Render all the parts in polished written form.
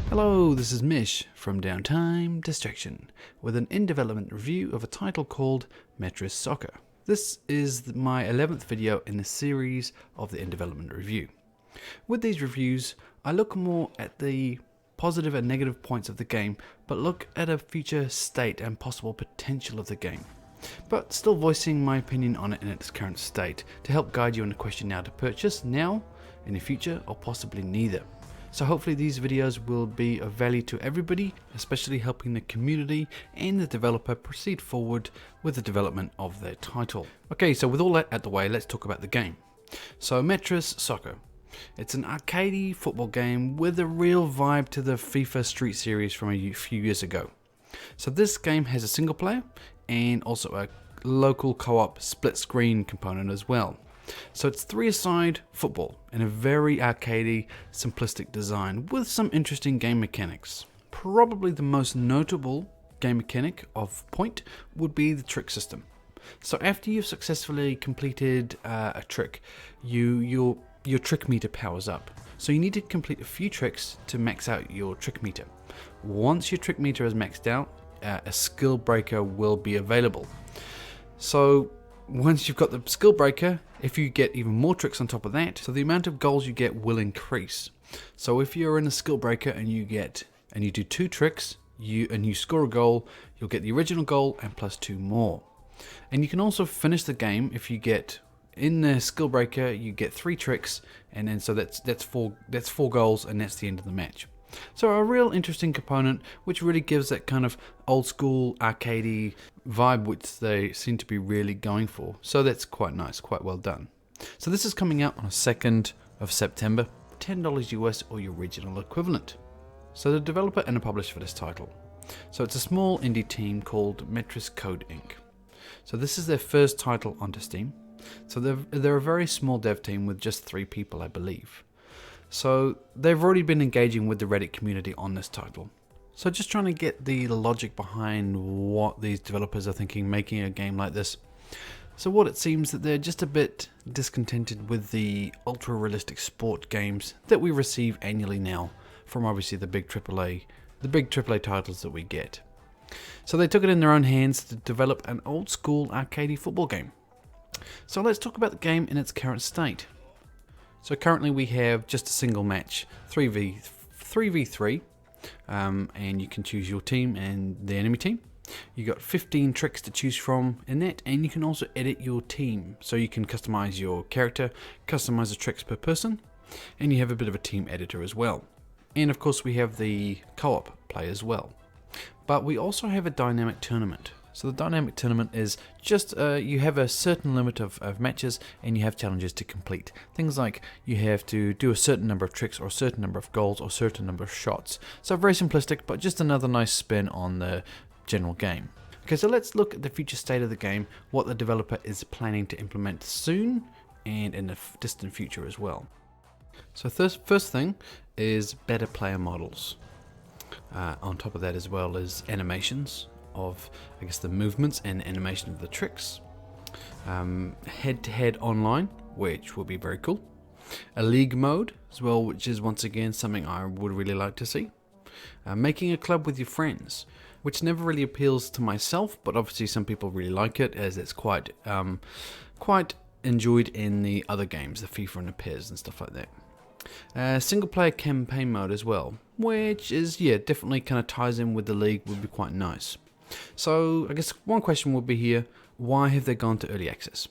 Hello, this is Mish from Downtime Distraction with an in-development review of a title called Metris Soccer. This is my 11th video in the series of the in-development review. With these reviews, I look more at the positive and negative points of the game, but look at a future state and possible potential of the game, but still voicing my opinion on it in its current state to help guide you on the question now to purchase now, in the future, or possibly neither. So hopefully these videos will be of value to everybody, especially helping the community and the developer proceed forward with the development of their title. Okay, so with all that out the way, let's talk about the game. So Metris Soccer. It's an arcadey football game with a real vibe to the FIFA Street series from a few years ago. So this game has a single player and also a local co-op split screen component as well. So it's three-a-side football in a very arcadey, simplistic design with some interesting game mechanics. Probably the most notable game mechanic of point would be the trick system. So after you've successfully completed a trick, your trick meter powers up. So you need to complete a few tricks to max out your trick meter. Once your trick meter is maxed out, a skill breaker will be available. So once you've got the skill breaker, if you get even more tricks on top of that, so the amount of goals you get will increase. So if you're in a skill breaker and you do 2 tricks, and you score a goal, you'll get the original goal and plus 2 more. And you can also finish the game if you get in the skill breaker, you get 3 tricks, and then so that's four goals, and that's the end of the match. So a real interesting component, which really gives that kind of old school arcadey vibe, which they seem to be really going for. So that's quite nice, quite well done. So this is coming out on the 2nd of September, $10 US or your regional equivalent. So the developer and the publisher for this title. So it's a small indie team called Metris Code Inc. So this is their first title onto Steam. So they're a very small dev team with just 3 people, I believe. So they've already been engaging with the Reddit community on this title. So just trying to get the logic behind what these developers are thinking making a game like this. So what it seems that they're just a bit discontented with the ultra realistic sport games that we receive annually now from obviously the big AAA titles that we get. So they took it in their own hands to develop an old school arcadey football game. So let's talk about the game in its current state. So currently we have just a single match, 3v3, and you can choose your team and the enemy team. You got 15 tricks to choose from in that, and you can also edit your team. So you can customize your character, customize the tricks per person, and you have a bit of a team editor as well. And of course we have the co-op play as well. But we also have a dynamic tournament. So the dynamic tournament is just, you have a certain limit of matches and you have challenges to complete. Things like you have to do a certain number of tricks or a certain number of goals or a certain number of shots. So very simplistic, but just another nice spin on the general game. Okay, so let's look at the future state of the game, what the developer is planning to implement soon and in the distant future as well. So first thing is better player models. On top of that as well is animations of, I guess, the movements and animation of the tricks. Head-to-head online, which will be very cool. A league mode as well, which is once again something I would really like to see. Making a club with your friends, which never really appeals to myself, but obviously some people really like it as it's quite enjoyed in the other games, the FIFA and the PES and stuff like that. Single player campaign mode as well, which is, definitely kind of ties in with the league, would be quite nice. So I guess one question would be here, why have they gone to early access?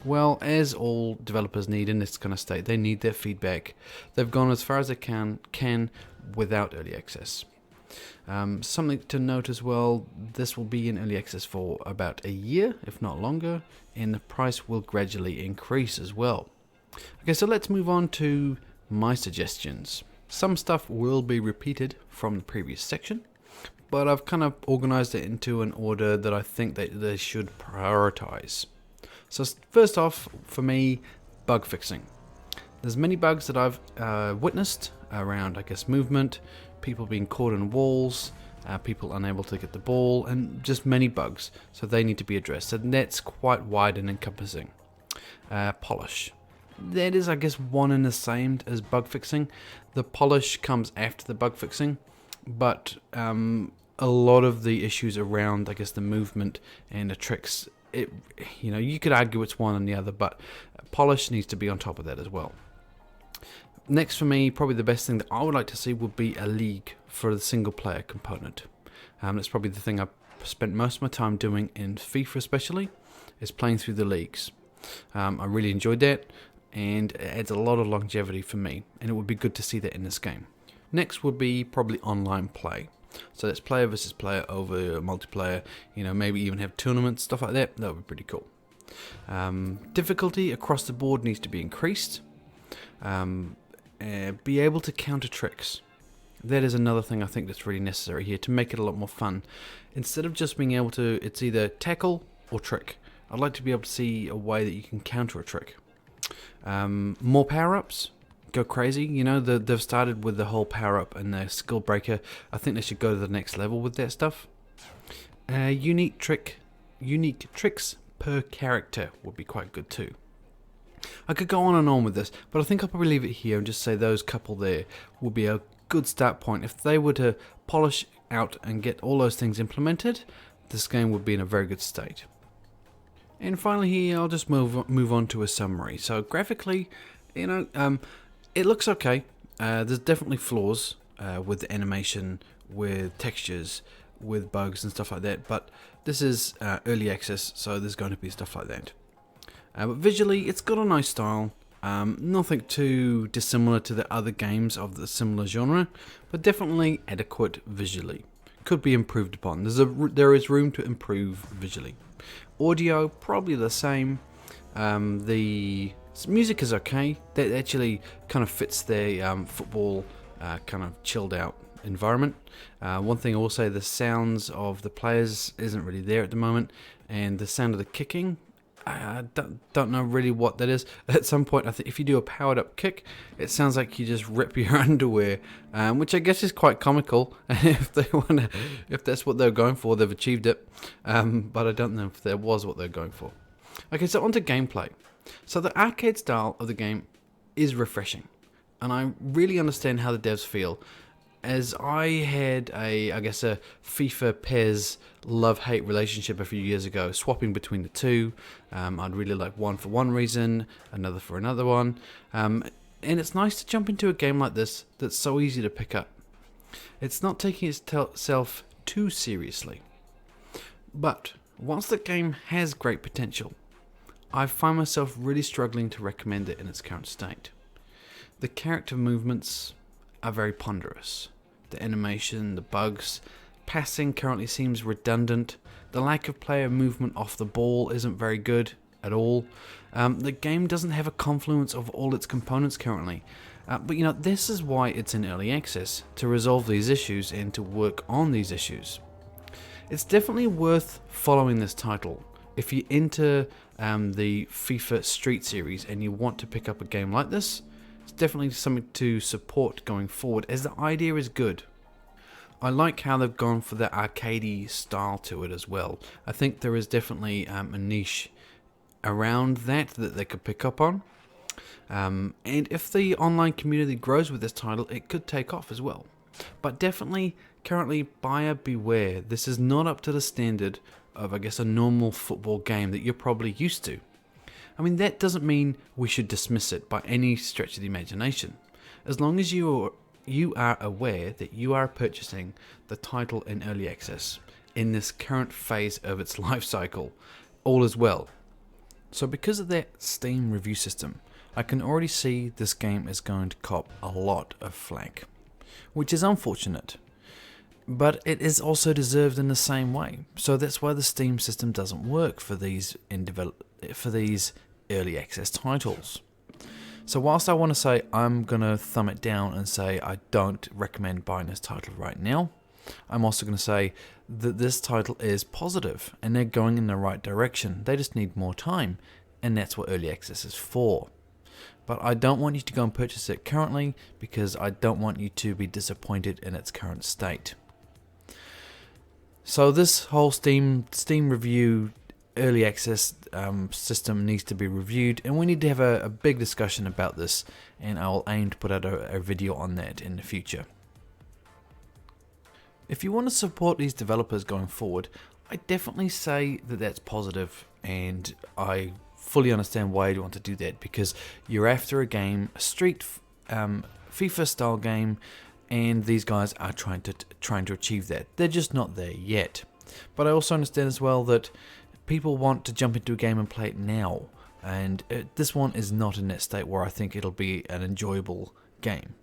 Well, as all developers need in this kind of state, they need their feedback. They've gone as far as they can without early access. Something to note as well, this will be in early access for about a year, if not longer, and the price will gradually increase as well. Okay, so let's move on to my suggestions. Some stuff will be repeated from the previous section, but I've kind of organized it into an order that I think that they should prioritize. So first off, for me, bug fixing. There's many bugs that I've witnessed around, I guess, movement, people being caught in walls, people unable to get the ball, and just many bugs. So they need to be addressed. And that's quite wide and encompassing. Polish. That is, I guess, one and the same as bug fixing. The polish comes after the bug fixing. but a lot of the issues around, I guess, the movement and the tricks, you could argue it's one and the other, but polish needs to be on top of that as well. Next for me, probably the best thing that I would like to see would be a league for the single player component. That's probably the thing I've spent most of my time doing in FIFA especially, is playing through the leagues. I really enjoyed that, and it adds a lot of longevity for me, and it would be good to see that in this game. Next would be probably online play. So that's player versus player over multiplayer, maybe even have tournaments, stuff like that. That would be pretty cool. Difficulty across the board needs to be increased. Be able to counter tricks. That is another thing I think that's really necessary here to make it a lot more fun. Instead of just being able to, it's either tackle or trick. I'd like to be able to see a way that you can counter a trick. More power-ups. Go crazy. They've started with the whole power-up and the skill breaker. I think they should go to the next level with that stuff. Unique tricks per character would be quite good too. I could go on and on with this, but I think I'll probably leave it here and just say those couple there will be a good start point. If they were to polish out and get all those things implemented, this game would be in a very good state. And finally here, I'll just move on to a summary. So graphically, it looks okay. There's definitely flaws with the animation, with textures, with bugs and stuff like that, but this is early access, so there's going to be stuff like that. But visually, it's got a nice style. Nothing too dissimilar to the other games of the similar genre, but definitely adequate visually. Could be improved upon. There is room to improve visually. Audio, probably the same. The music is okay. That actually kind of fits the football kind of chilled out environment. One thing I will say, the sounds of the players isn't really there at the moment, and the sound of the kicking, I don't know really what that is. At some point, I think if you do a powered up kick, it sounds like you just rip your underwear, which I guess is quite comical. If that's what they're going for, they've achieved it. But I don't know if that was what they're going for. Okay, so on to gameplay. So the arcade style of the game is refreshing, and I really understand how the devs feel. As I had a FIFA PES love-hate relationship a few years ago, swapping between the two. I'd really like one for one reason, another for another one. And it's nice to jump into a game like this that's so easy to pick up. It's not taking itself too seriously. But whilst the game has great potential, I find myself really struggling to recommend it in its current state. The character movements are very ponderous. The animation, the bugs, passing currently seems redundant. The lack of player movement off the ball isn't very good at all. The game doesn't have a confluence of all its components currently. But this is why it's in early access, to resolve these issues and to work on these issues. It's definitely worth following this title. If you're into the FIFA Street series and you want to pick up a game like this, it's definitely something to support going forward, as the idea is good. I like how they've gone for the arcadey style to it as well. I think there is definitely a niche around that they could pick up on. And if the online community grows with this title, it could take off as well. But definitely, currently, buyer beware. This is not up to the standard of, a normal football game that you're probably used to. I mean, that doesn't mean we should dismiss it by any stretch of the imagination. As long as you are aware that you are purchasing the title in early access in this current phase of its life cycle, all is well. So because of that Steam review system, I can already see this game is going to cop a lot of flack, which is unfortunate. But it is also deserved in the same way. So that's why the Steam system doesn't work for these early access titles. So whilst I want to say I'm going to thumb it down and say I don't recommend buying this title right now, I'm also going to say that this title is positive and they're going in the right direction. They just need more time, and that's what early access is for. But I don't want you to go and purchase it currently because I don't want you to be disappointed in its current state. So this whole Steam review early access system needs to be reviewed, and we need to have a big discussion about this, and I'll aim to put out a video on that in the future. If you want to support these developers going forward, I definitely say that that's positive, and I fully understand why you want to do that, because you're after a game, a street FIFA style game, and these guys are trying to achieve that. They're just not there yet. But I also understand as well that people want to jump into a game and play it now, and this one is not in that state where I think it'll be an enjoyable game.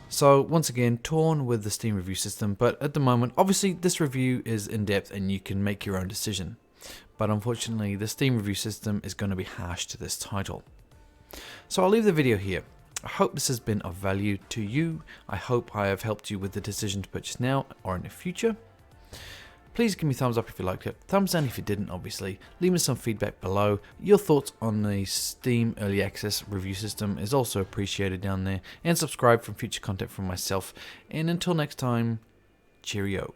So once again, torn with the Steam review system, but at the moment, obviously this review is in depth and you can make your own decision. But unfortunately, the Steam review system is going to be harsh to this title. So I'll leave the video here. I hope this has been of value to you. I hope I have helped you with the decision to purchase now or in the future. Please give me a thumbs up if you liked it, thumbs down if you didn't obviously, leave me some feedback below. Your thoughts on the Steam Early Access review system is also appreciated down there, and subscribe for future content from myself, and until next time, cheerio.